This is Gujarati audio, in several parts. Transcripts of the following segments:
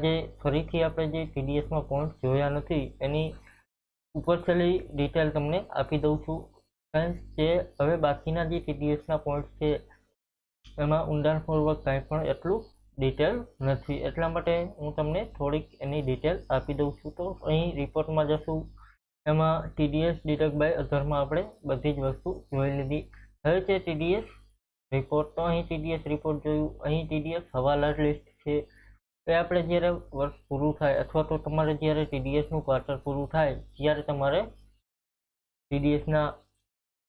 આજે ફરીથી આપણે જે ટીડીએસમાં પોઈન્ટ જોયા નથી એની ઉપર છેલ્લી ડિટેલ તમને આપી દઉં છું ફ્રેન્ડ્સ. જે હવે બાકીના જે ટીડીએસના પોઈન્ટ છે એમાં ઊંડાણપૂર્વક કાંઈ પણ એટલું ડિટેલ નથી, એટલા માટે હું તમને થોડીક એની ડિટેલ આપી દઉં છું. તો અહીં રિપોર્ટમાં જશું, એમાં ટીડીએસ ડિડક્ટ બાય અધરમાં આપણે બધી જ વસ્તુ જોઈ લીધી. હવે છે ટીડીએસ રિપોર્ટ. તો અહીં ટીડીએસ રિપોર્ટ જોયું. અહીં ટીડીએસ હવાલા લિસ્ટ છે. એ આપણે જ્યારે વર્ષ પૂરું થાય અથવા તો તમારે જ્યારે ટીડીએસનું ક્વાર્ટર પૂરું થાય ત્યારે તમારે ટીડીએસના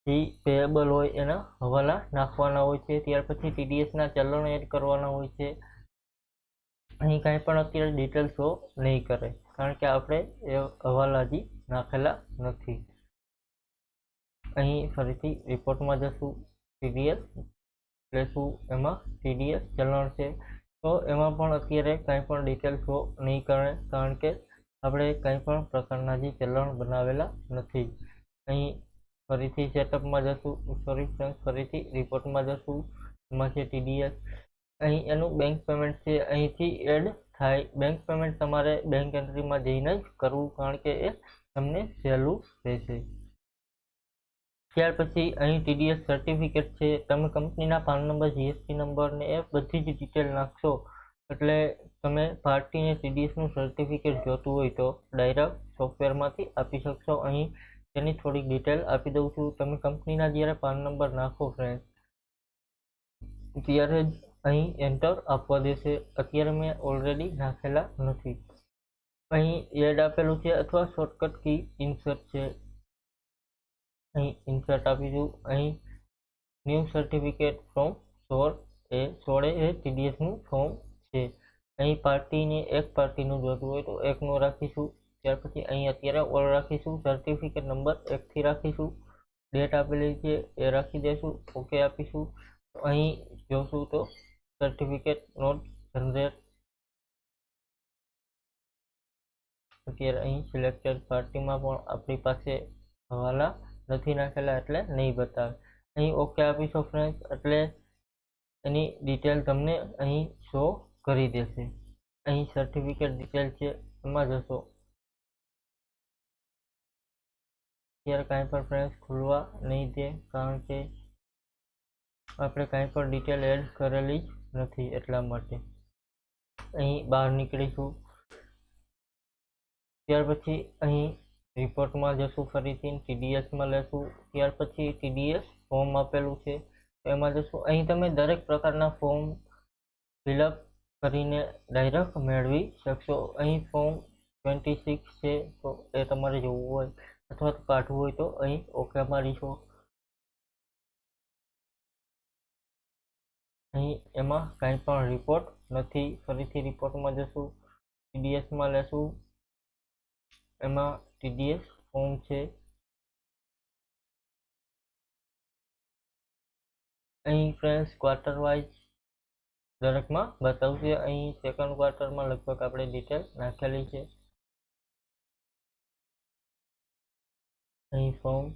જે પેએબલ હોય એના હવાલા નાખવાના હોય છે. ત્યાર પછી ટીડીએસના ચલણ એડ કરવાના હોય છે. અહીં કાંઈ પણ અત્યારે ડિટેલ શો નહીં કરે કારણ કે આપણે એ હવાલા હજી નાખેલા નથી. અહીં ફરીથી રિપોર્ટમાં જશું, ટીડીએસ લેશું, એમાં ટીડીએસ ચલણ છે. તો એમાં પણ અત્યારે કાંઈ પણ ડિટેલ શો નહીં કરે કારણ કે આપણે કંઈ પણ પ્રકારના જે ચલણ બનાવેલા નથી. અહીં ફરીથી સેટઅપમાં જશું, ફરીથી રિપોર્ટમાં જશું, એમાં છે ટીડીએસ. અહીં એનું બેંક પેમેન્ટ છે, અહીંથી એડ થાય. બેંક પેમેન્ટ તમારે બેંક એન્ટ્રીમાં જઈને જ કરવું કારણ કે એ તમને સહેલું રહેશે. ત્યાર પછી અહીં ટીડીએસ સર્ટિફિકેટ છે. તમે કંપનીના પાન નંબર, જીએસટી નંબર ને એ બધી જ ડિટેલ નાખશો એટલે તમે પાર્ટીને ટીડીએસનું સર્ટિફિકેટ જોતું હોય તો ડાયરેક્ટ સોફ્ટવેરમાંથી આપી શકશો. અહીં તેની થોડીક ડિટેલ આપી દઉં છું. તમે કંપનીના જ્યારે પાન નંબર નાખો ફ્રેન્ડ ત્યારે જ અહીં એન્ટર આપવા દેશે. અત્યારે મેં ઓલરેડી નાખેલા નથી. અહીં એડ આપેલું છે અથવા શોર્ટકટ કી ઇન્સર્ટ છે. અહીં ઇન્સર્ટ આપીશું. અહીં ન્યૂ સર્ટિફિકેટ ફ્રોમ 16 એ ટીડીએસનું ફોર્મ છે. અહીં પાર્ટીને એક પાર્ટીનું જોતું હોય તો એકનું રાખીશું. ત્યાર પછી અહીં અત્યારે ઓલ રાખીશું. સર્ટિફિકેટ નંબર 1થી રાખીશું. ડેટ આપેલી છે એ રાખી દઈશું. ઓકે આપીશું. તો અહીં જોશું તો સર્ટિફિકેટ નોટ જનરેટ. અત્યારે અહીં સિલેક્ટેડ પાર્ટીમાં પણ આપણી પાસે હવાલા નથી નાખેલા એટલે નહીં બતાવે. અહીં ઓકે આપીશો ફ્રેન્ડ્સ એટલે એની ડિટેલ તમને અહીં શો કરી દેશે. અહીં સર્ટિફિકેટ ડિટેલ છે એમાં જશો. અત્યારે કાંઈ પણ ફ્રેન્ડ્સ ખુલવા નહીં દે કારણ કે આપણે કાંઈ પણ ડિટેલ એડ કરેલી જ નથી એટલા માટે. અહીં બહાર નીકળીશું. ત્યાર પછી અહીં રિપોર્ટમાં જશું, ફરીથી ટીડીએસમાં લેશું. ત્યાર પછી ટીડીએસ ફોર્મ આપેલું છે એમાં જશું. અહીં તમે દરેક પ્રકારના ફોર્મ ફિલઅપ કરીને ડાયરેક્ટ મેળવી શકશો. અહીં ફોર્મ 26 છે તો એ તમારે જોવું હોય અથવા તો કાઢવું હોય તો અહીં ઓકે મારીશું. અહીં એમાં કાંઈ પણ રિપોર્ટ નથી. ફરીથી રિપોર્ટમાં જશું, ટીડીએસમાં લેશું. એમાં ટીડીએસ ફોર્મ છે. અહીં ફ્રેન્ડ્સ ક્વાર્ટર વાઇઝ દરેકમાં બતાવશે. અહીં સેકન્ડ ક્વાર્ટરમાં લગભગ આપણે ડિટેલ નાખેલી છે. અહીં ફોર્મ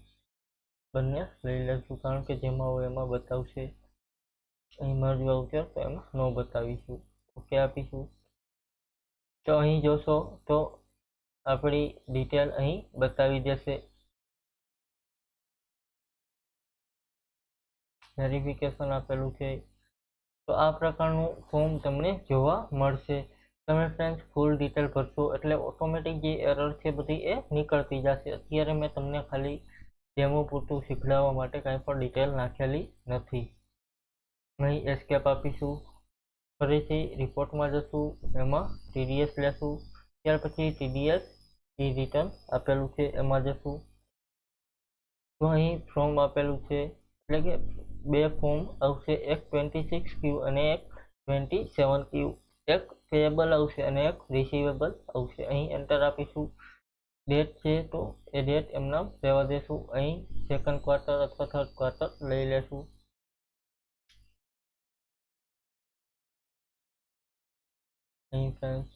બંને લઈ લઈશું કારણ કે જેમાં હોય એમાં બતાવશે. અહીં મર્જ વાઉચર તો એમાં ન બતાવીશું. ઓકે આપીશું. તો અહીં જોશો તો આપણી ડિટેલ અહીં બતાવી દેશે. વેરિફિકેશન આપેલું છે. તો આ પ્રકારનું ફોર્મ તમને જોવા મળશે. તમે ફ્રેન્ડ્સ ફૂલ ડિટેલ ભરશો એટલે ઓટોમેટિક જે એરર છે બધી એ નીકળતી જશે. અત્યારે મેં તમને ખાલી ડેમો પૂરતું શીખડાવવા માટે કાંઈ પણ ડિટેલ નાખેલી નથી. અહીં એસ્કેપ આપીશું. ફરીથી રિપોર્ટમાં જશું, એમાં ટીડીએસ લેશું. ત્યાર પછી ટીડીએસ ઈ રિટર્ન આપેલું છે એમાં જશું. તો અહીં ફોર્મ આપેલું છે એટલે કે બે ફોર્મ આવશે, એક 26Q અને એક 27Q. એક પેએબલ આવશે અને એક રિસીવેબલ આવશે. અહીં એન્ટર આપીશું. ડેટ છે તો એ ડેટ એમનામ રહેવા દેશું. અહીં સેકન્ડ ક્વાર્ટર અથવા થર્ડ ક્વાર્ટર લઈ લેશું. અહીં ફ્રેન્ડ્સ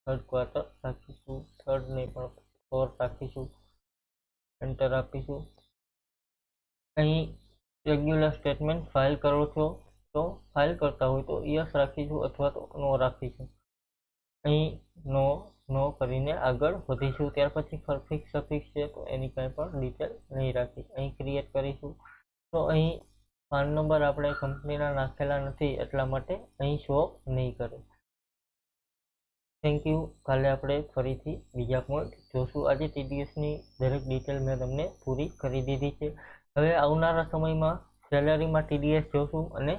થર્ડ ક્વાર્ટર રાખીશું. થર્ડ નહીં પણ ફોર્થ રાખીશું. એન્ટર આપીશું. અહીં રેગ્યુલર સ્ટેટમેન્ટ ફાઇલ કરો છો તો ફાઇલ કરતા હોય તો યસ રાખીશું અથવા તો નો રાખીશું. અહીં નો કરીને આગળ વધીશું. ત્યાર પછી ફિક્સ સફિક્સ છે તો એની કાંઈ પણ ડિટેલ નહીં રાખી. અહીં ક્રિએટ કરીશું તો અહીં પાન નંબર આપણે કંપનીના નાખેલા નથી એટલા માટે અહીં શો નહીં કરે. Thank you. કાલે આપણે ફરીથી બીજા પોઈન્ટ જોશું. આજે ટીડીએસની દરેક ડિટેલ મેં તમને પૂરી કરી દીધી છે. હવે આવનારા સમયમાં સેલરીમાં ટીડીએસ જોશું અને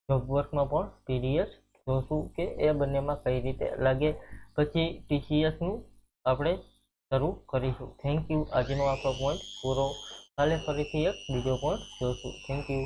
જોબ વર્કમાં પણ ટીડીએસ જોશું કે એ બંનેમાં કઈ રીતે લાગે. પછી ટીસીએસનું આપણે શરૂ કરીશું. Thank you. આજનો આપણો પોઈન્ટ પૂરો. કાલે ફરીથી એક બીજો પોઈન્ટ જોશું. Thank you.